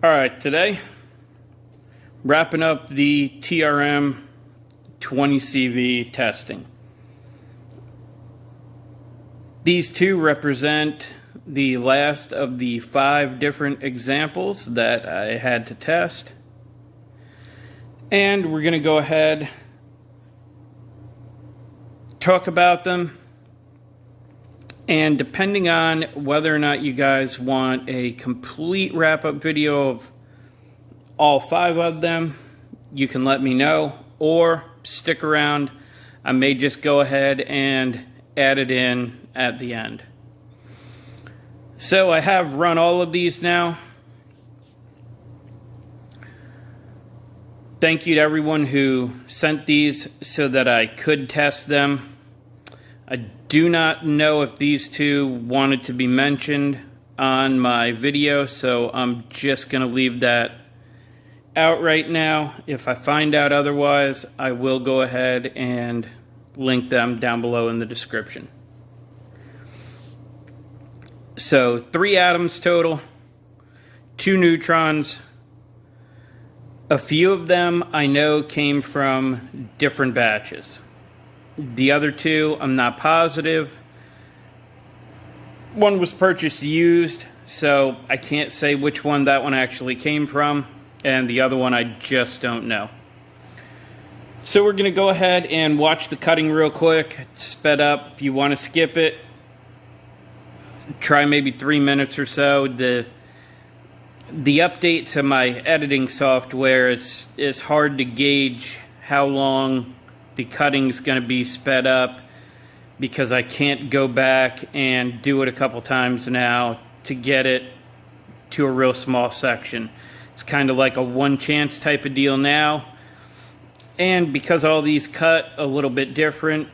Alright, today, wrapping up the TRM 20CV testing. These two represent the last of the 5 different examples that I had to test. And we're going to go ahead, talk about them, and depending on whether or not you guys want a complete wrap-up video of all 5 of them, you can let me know, or stick around. I may just go ahead and add it in at the end. So I have run all of these now. Thank you to everyone who sent these so that I could test them. I do not know if these two wanted to be mentioned on my video, so I'm just going to leave that out right now. If I find out otherwise, I will go ahead and link them down below in the description. So 3 atoms total, 2 neutrons. A few of them I know came from different batches. The other 2, I'm not positive. One was purchased used, so I can't say which one that one actually came from, and the other one I just don't know. So we're going to go ahead and watch the cutting real quick. It's sped up. If you want to skip it, try maybe 3 minutes or so. The update to my editing software is hard to gauge how long the cutting's going to be sped up, because I can't go back and do it a couple times now to get it to a real small section. It's kind of like a one chance type of deal now, and because all these cut a little bit different,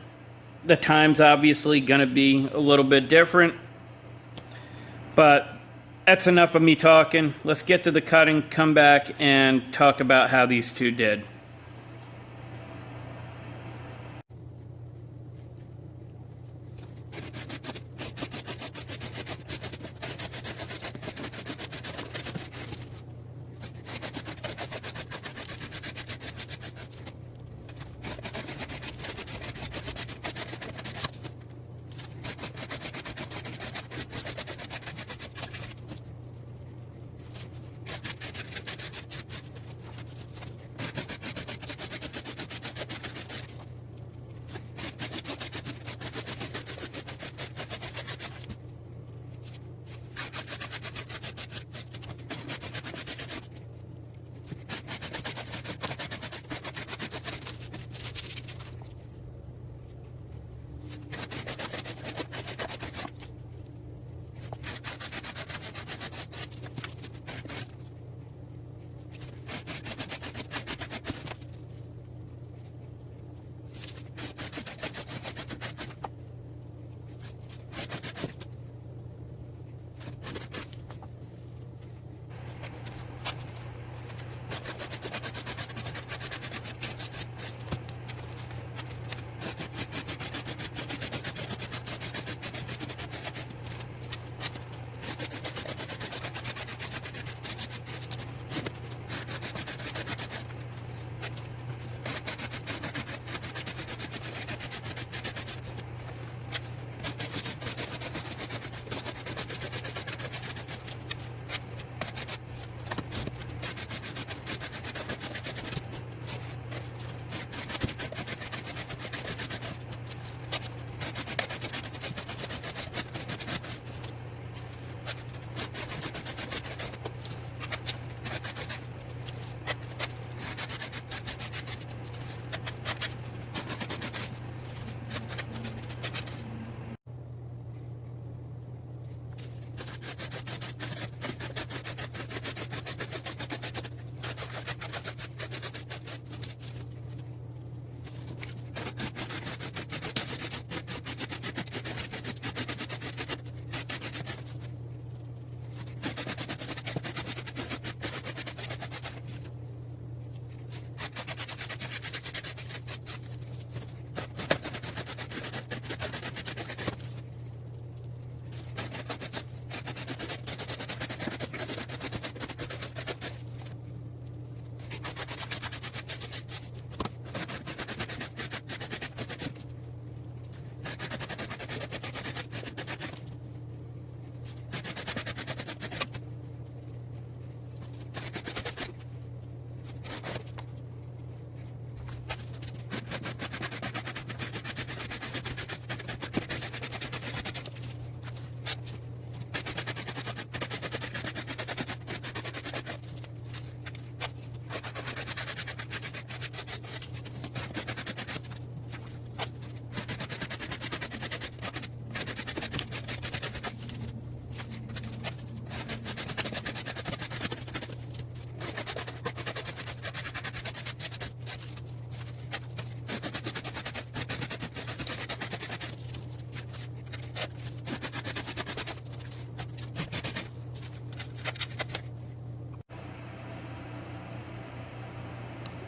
the time's obviously going to be a little bit different. But that's enough of me talking. Let's get to the cutting, come back and talk about how these two did.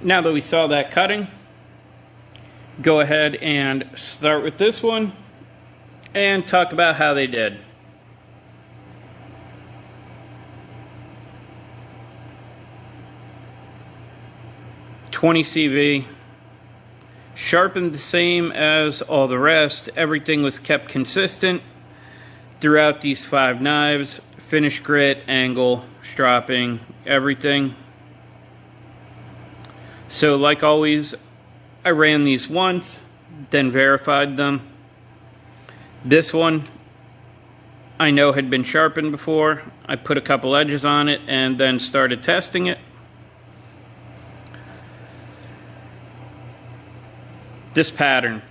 Now that we saw that cutting, go ahead and start with this one and talk about how they did. .20 CV, sharpened the same as all the rest. Everything was kept consistent throughout these 5 knives. Finish grit, angle, stropping, everything. So like always, I ran these once, then verified them. This one I know had been sharpened before. I put a couple edges on it and then started testing it. This pattern.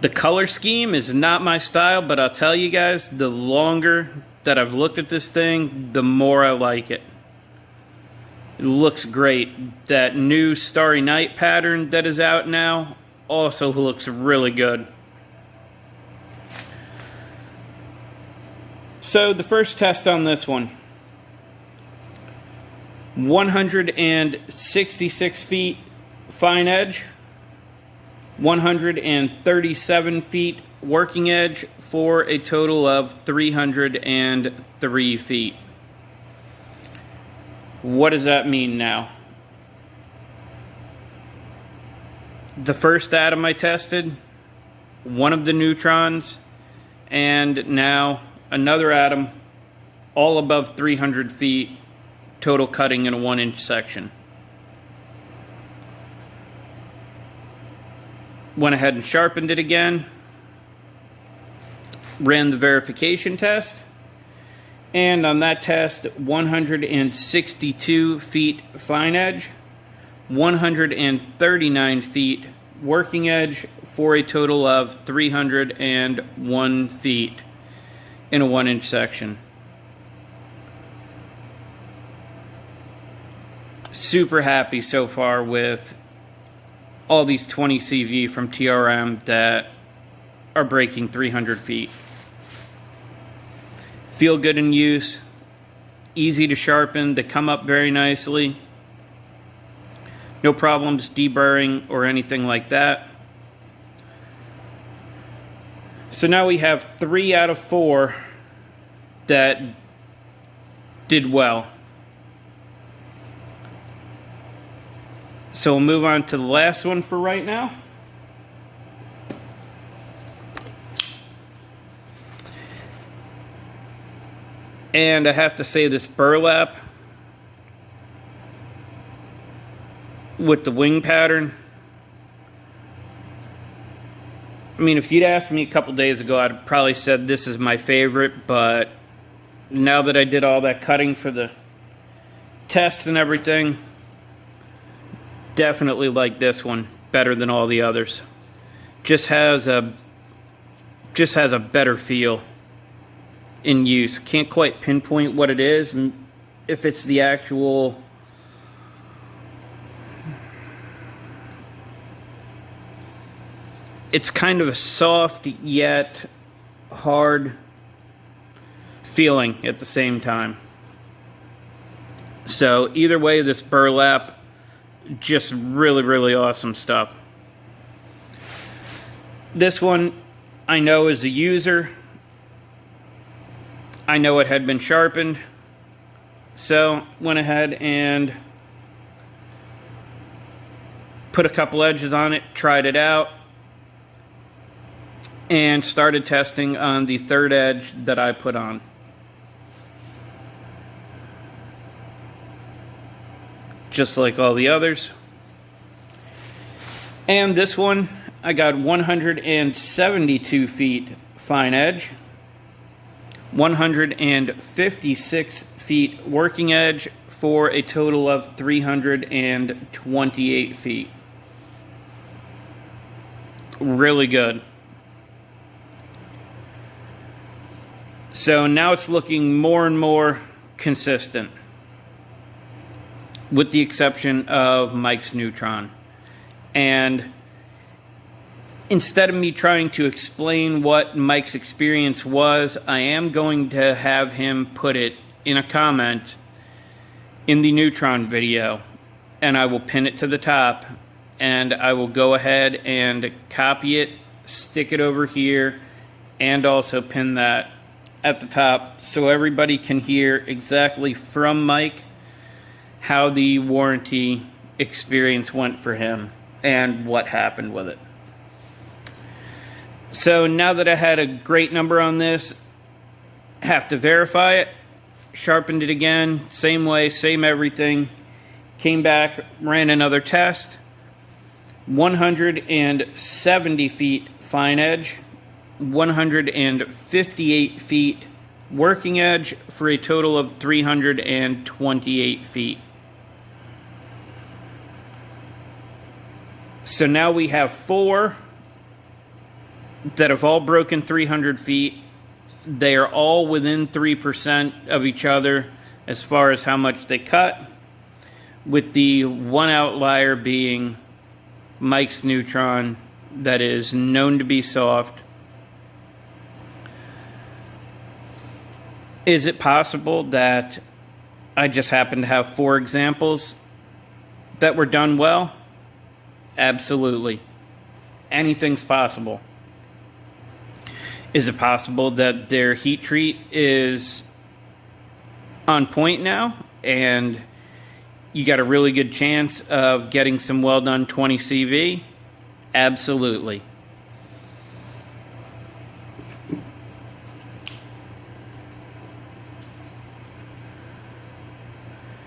The color scheme is not my style, but I'll tell you guys, the longer that I've looked at this thing, the more I like it. It looks great. That new Starry Night pattern that is out now also looks really good. So the first test on this one, 166 feet fine edge, 137 feet working edge, for a total of 303 feet. What does that mean now? The first atom I tested, one of the neutrons, and now another atom, all above 300 feet, total cutting in a 1-inch section. Went ahead and sharpened it again, ran the verification test, and on that test, 162 feet fine edge, 139 feet working edge, for a total of 301 feet in a 1-inch section. Super happy so far with all these 20 CV from TRM that are breaking 300 feet. Feel good in use, easy to sharpen, they come up very nicely. No problems deburring or anything like that. So now we have 3 out of 4 that did well. So we'll move on to the last one for right now. And I have to say, this burlap with the wing pattern, I mean, if you'd asked me a couple days ago, I'd probably said this is my favorite, but now that I did all that cutting for the tests and everything, definitely like this one better than all the others. Just has a better feel in use. Can't quite pinpoint what it is, if it's the actual it's kind of a soft yet hard feeling at the same time. So either way, this burlap, just really awesome stuff. This one I know as a user, I know it had been sharpened, so went ahead and put a couple edges on it, tried it out, and started testing on the third edge that I put on. Just like all the others. And this one, I got 172 feet fine edge, 156 feet working edge, for a total of 328 feet. Really good. So now it's looking more and more consistent, with the exception of Mike's Neutron. And instead of me trying to explain what Mike's experience was, I am going to have him put it in a comment in the Neutron video, and I will pin it to the top, and I will go ahead and copy it, stick it over here, and also pin that at the top so everybody can hear exactly from Mike how the warranty experience went for him and what happened with it. So now that I had a great number on this, have to verify it, sharpened it again, same way, same everything, came back, ran another test, 170 feet fine edge, 158 feet working edge, for a total of 328 feet. So now we have 4 that have all broken 300 feet. They are all within 3% of each other as far as how much they cut, with the one outlier being Mike's Neutron, that is known to be soft. Is it possible that I just happen to have 4 examples that were done well? Absolutely. Anything's possible. Is it possible that their heat treat is on point now and you got a really good chance of getting some well done 20 CV? Absolutely.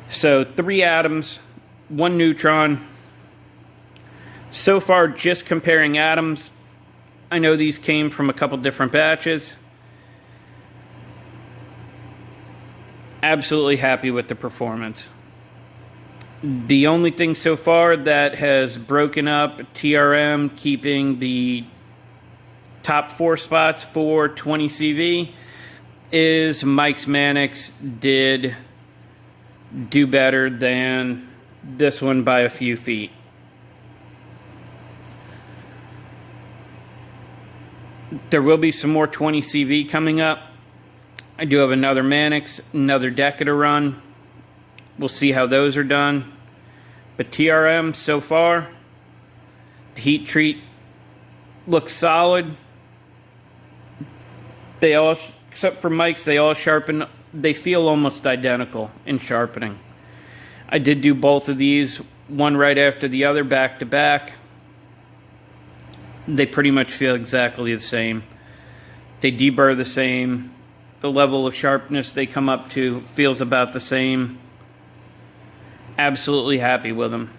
So 3 atoms, 1 neutron. So far, just comparing atoms, I know these came from a couple different batches. Absolutely happy with the performance. The only thing so far that has broken up TRM, keeping the top 4 spots for 20 CV, is Mike's Mannix did do better than this one by a few feet. There will be some more 20 CV coming up. I do have another Mannix, another Deca to run. We'll see how those are done. But TRM so far, the heat treat looks solid. They all, except for Mike's, they all sharpen. They feel almost identical in sharpening. I did do both of these, one right after the other, back to back. They pretty much feel exactly the same. They deburr the same. The level of sharpness they come up to feels about the same. Absolutely happy with them.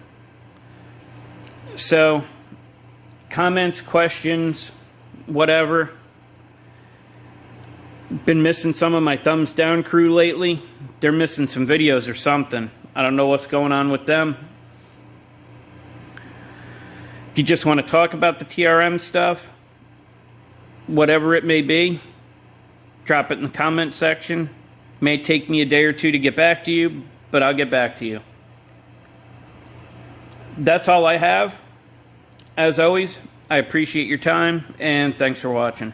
So, comments, questions, whatever. Been missing some of my thumbs down crew lately. They're missing some videos or something. I don't know what's going on with them. If you just want to talk about the TRM stuff, whatever it may be, drop it in the comment section. May take me a day or two to get back to you, but I'll get back to you. That's all I have. As always, I appreciate your time, and thanks for watching.